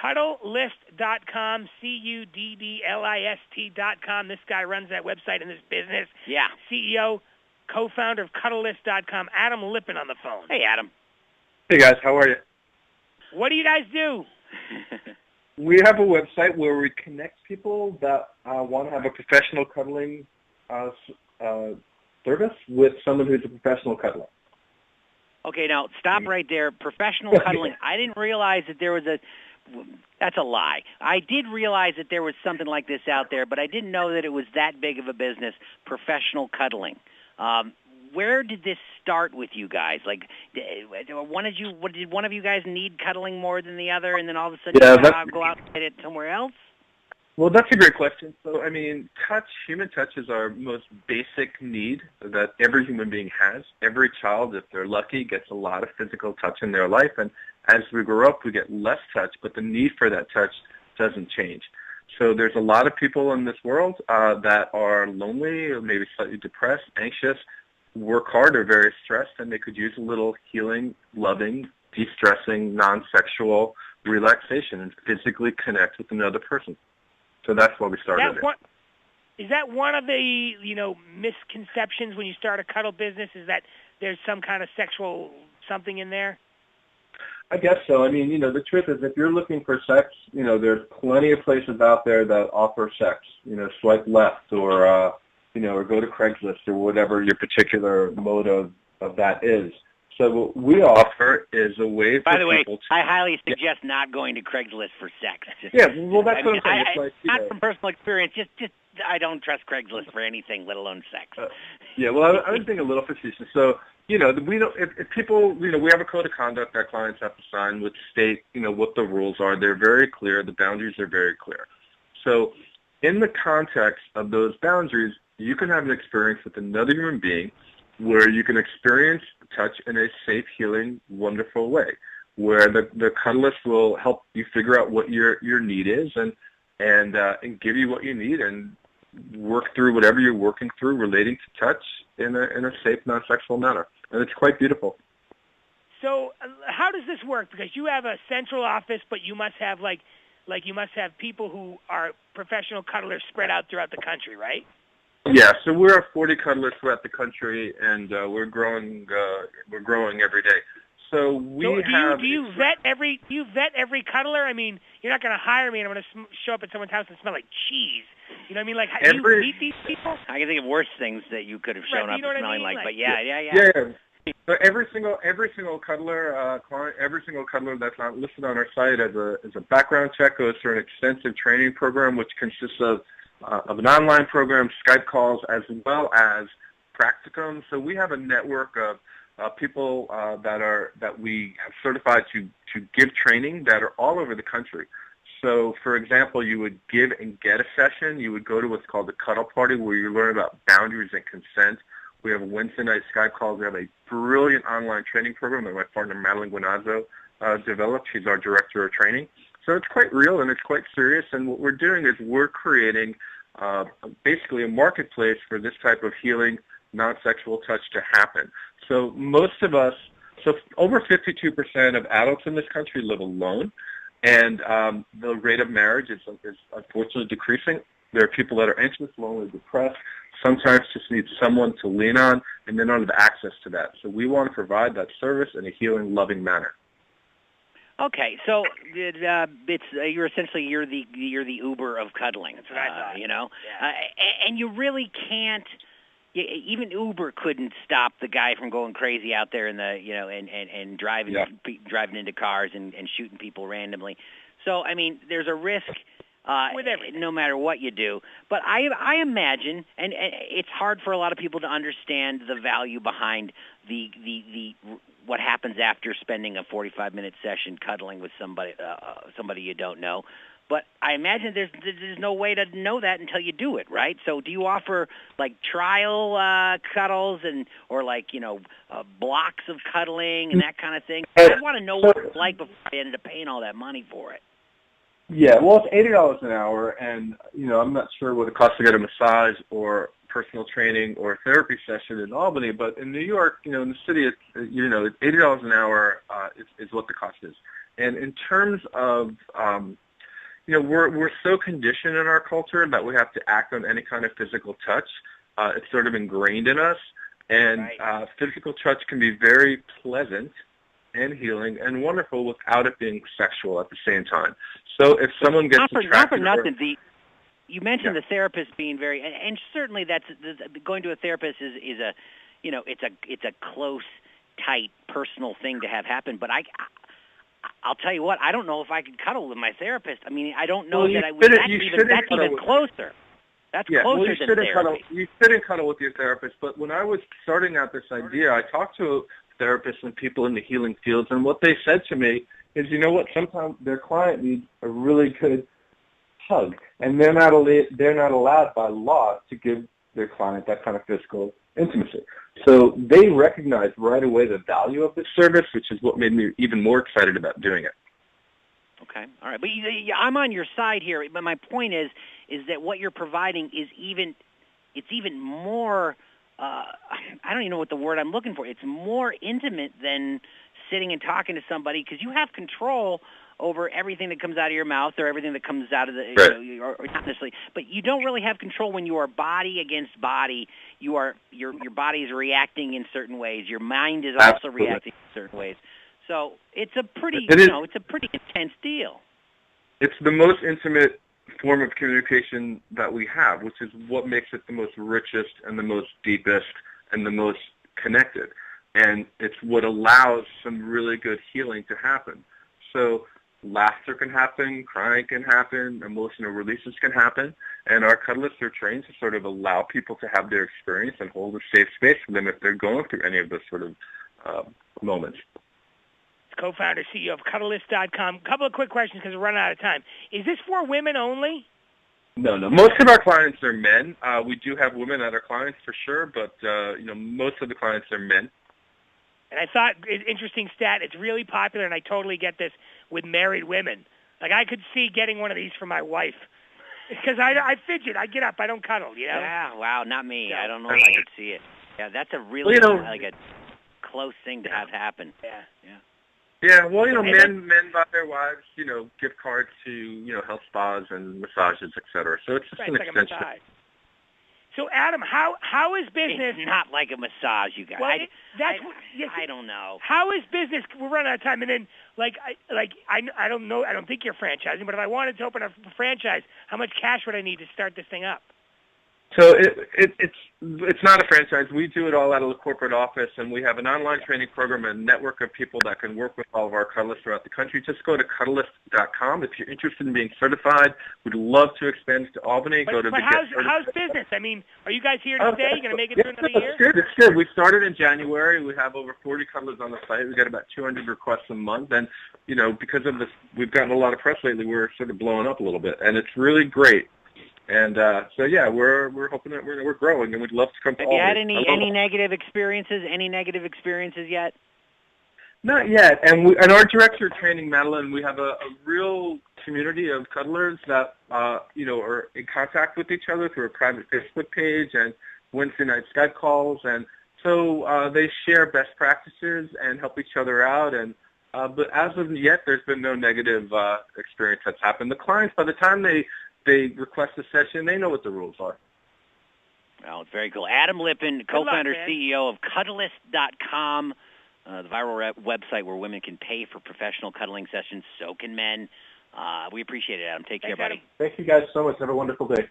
Cuddlist.com, Cuddlist.com. This guy runs that website in this business. Yeah. CEO, co-founder of Cuddlist.com, Adam Lippin on the phone. Hey, Adam. Hey, guys. How are you? What do you guys do? We have a website where we connect people that want to have a professional cuddling service with someone who's a professional cuddler. Okay, now stop right there. Professional cuddling. I didn't realize that there was that's a lie. I did realize that there was something like this out there, but I didn't know that it was that big of a business, professional cuddling. Where did this start with you guys? Like, did one of you guys need cuddling more than the other, and then all of a sudden go out and get it somewhere else? Well, that's a great question. So, I mean, human touch is our most basic need that every human being has. Every child, if they're lucky, gets a lot of physical touch in their life, and as we grow up, we get less touch, but the need for that touch doesn't change. So there's a lot of people in this world that are lonely, or maybe slightly depressed, anxious, work hard, or very stressed, and they could use a little healing, loving, de-stressing, non-sexual relaxation and physically connect with another person. So that's why we started it. Is that one of the, misconceptions when you start a cuddle business, is that there's some kind of sexual something in there? I guess so. I mean, the truth is, if you're looking for sex, there's plenty of places out there that offer sex. Swipe left or, or go to Craigslist or whatever your particular mode of that is. So what we offer is a way for people to... By the way, I highly suggest not going to Craigslist for sex. Yeah, well, that's what I'm saying. Not from personal experience, just I don't trust Craigslist for anything, let alone sex. Yeah, well, I was being a little facetious. So, we don't. If people, we have a code of conduct that clients have to sign, which state, what the rules are. They're very clear. The boundaries are very clear. So, in the context of those boundaries, you can have an experience with another human being where you can experience touch in a safe, healing, wonderful way, where the Cuddlist will help you figure out what your need is and give you what you need and work through whatever you're working through relating to touch in a safe, non-sexual manner. And it's quite beautiful. So how does this work? Because you have a central office, but you must have you must have people who are professional cuddlers spread out throughout the country, right? Yeah, so we're 40 cuddlers throughout the country, and we're growing. We're growing every day. So do you vet every cuddler? I mean, you're not going to hire me, and I'm going to show up at someone's house and smell like cheese. You know what I mean? Like, do you meet these people? I can think of worse things that you could have shown up smelling like. But yeah. So every single cuddler client, every single cuddler that's not listed on our site as a background check goes through an extensive training program, which consists of an online program, Skype calls, as well as practicum. So we have a network of people that we have certified to give training that are all over the country. So, for example, you would give and get a session. You would go to what's called the Cuddle Party, where you learn about boundaries and consent. We have a Wednesday night Skype calls. We have a brilliant online training program that my partner Madeline Guinazzo developed. She's our director of training. So it's quite real and it's quite serious. And what we're doing is we're creating basically a marketplace for this type of healing, non-sexual touch to happen. So over 52% of adults in this country live alone, and the rate of marriage is unfortunately decreasing. There are people that are anxious, lonely, depressed, sometimes just need someone to lean on, and they don't have access to that. So we want to provide that service in a healing, loving manner. Okay, so you're essentially the Uber of cuddling. That's what I thought. Yeah. And you really can't. Even Uber couldn't stop the guy from going crazy out there in the and driving into cars and shooting people randomly. So I mean, there's a risk with everything, no matter what you do. But I imagine, and it's hard for a lot of people to understand the value behind the what happens after spending a 45-minute session cuddling with somebody you don't know. But I imagine there's no way to know that until you do it, right? So do you offer like trial cuddles or blocks of cuddling and that kind of thing? I want to know what it's like before I ended up paying all that money for it. Yeah, well, it's $80 an hour, and I'm not sure what it costs to get a massage or personal training or a therapy session in Albany, but in New York, in the city, it's $80 an hour is what the cost is. And in terms of, we're so conditioned in our culture that we have to act on any kind of physical touch. It's sort of ingrained in us. And physical touch can be very pleasant and healing and wonderful without it being sexual at the same time. So if someone gets attracted, not for nothing, you mentioned the therapist being very, and certainly that's going to a therapist is a, it's a close, tight, personal thing to have happen. But I'll tell you what, I don't know if I could cuddle with my therapist. I mean, I don't know that I would. That's even closer. That's closer than therapy. You shouldn't cuddle with your therapist. But when I was starting out this idea, I talked to therapists and people in the healing fields, and what they said to me is, you know what? Sometimes their client needs a really good hug, and they're not allowed by law to give their client that kind of physical intimacy. So they recognized right away the value of this service, which is what made me even more excited about doing it. Okay, all right, but I'm on your side here. But my point is that what you're providing is even more. I don't even know what the word I'm looking for. It's more intimate than sitting and talking to somebody because you have control over everything that comes out of your mouth or everything that comes out of the, or not necessarily, but you don't really have control when you are body against body. Your body is reacting in certain ways. Your mind is also reacting in certain ways. So it's a pretty, it's a pretty intense deal. It's the most intimate form of communication that we have, which is what makes it the most richest and the most deepest and the most connected. And it's what allows some really good healing to happen. So laughter can happen, crying can happen, emotional releases can happen, and our cuddlists are trained to sort of allow people to have their experience and hold a safe space for them if they're going through any of those sort of moments. Co-founder, CEO of Cuddlist.com. A couple of quick questions because we're running out of time. Is this for women only? No. Most of our clients are men. We do have women that are clients for sure, but most of the clients are men. And I thought, interesting stat, it's really popular, and I totally get this, with married women. Like, I could see getting one of these for my wife. Because I fidget. I get up. I don't cuddle, you know? Yeah, wow, not me. Yeah. I don't know if I could see it. Yeah, that's a really, like a close thing to have happen. Yeah. Yeah, well, men buy their wives, gift cards to, health spas and massages, et cetera. So it's just an extension. Like a massage. So, Adam, how is business? It's not like a massage, you guys. Well, I don't know. How is business? We're running out of time, and then I don't know. I don't think you're franchising, but if I wanted to open a franchise, how much cash would I need to start this thing up? So it's not a franchise. We do it all out of the corporate office, and we have an online training program and a network of people that can work with all of our cuddlists throughout the country. Just go to Cuddlist.com if you're interested in being certified. We'd love to expand to Albany. But how's business? I mean, are you guys here to stay? You going to make it through another year? It's good. We started in January. We have over 40 cuddlers on the site. We get about 200 requests a month, and because of this, we've gotten a lot of press lately. We're sort of blowing up a little bit, and it's really great. And we're hoping that we're growing, and we'd love to come to Albany. Have you had any negative experiences? Any negative experiences yet? Not yet. And our director of training, Madeline, we have a real community of cuddlers that are in contact with each other through a private Facebook page and Wednesday night Skype calls, and so they share best practices and help each other out. And but as of yet, there's been no negative experience that's happened. The clients, by the time they request a session, they know what the rules are. Well, it's very cool. Adam Lippin, co-founder, CEO of Cuddlist.com, the viral website where women can pay for professional cuddling sessions. So can men. We appreciate it, Adam. Take care, buddy. Thank you guys so much. Have a wonderful day.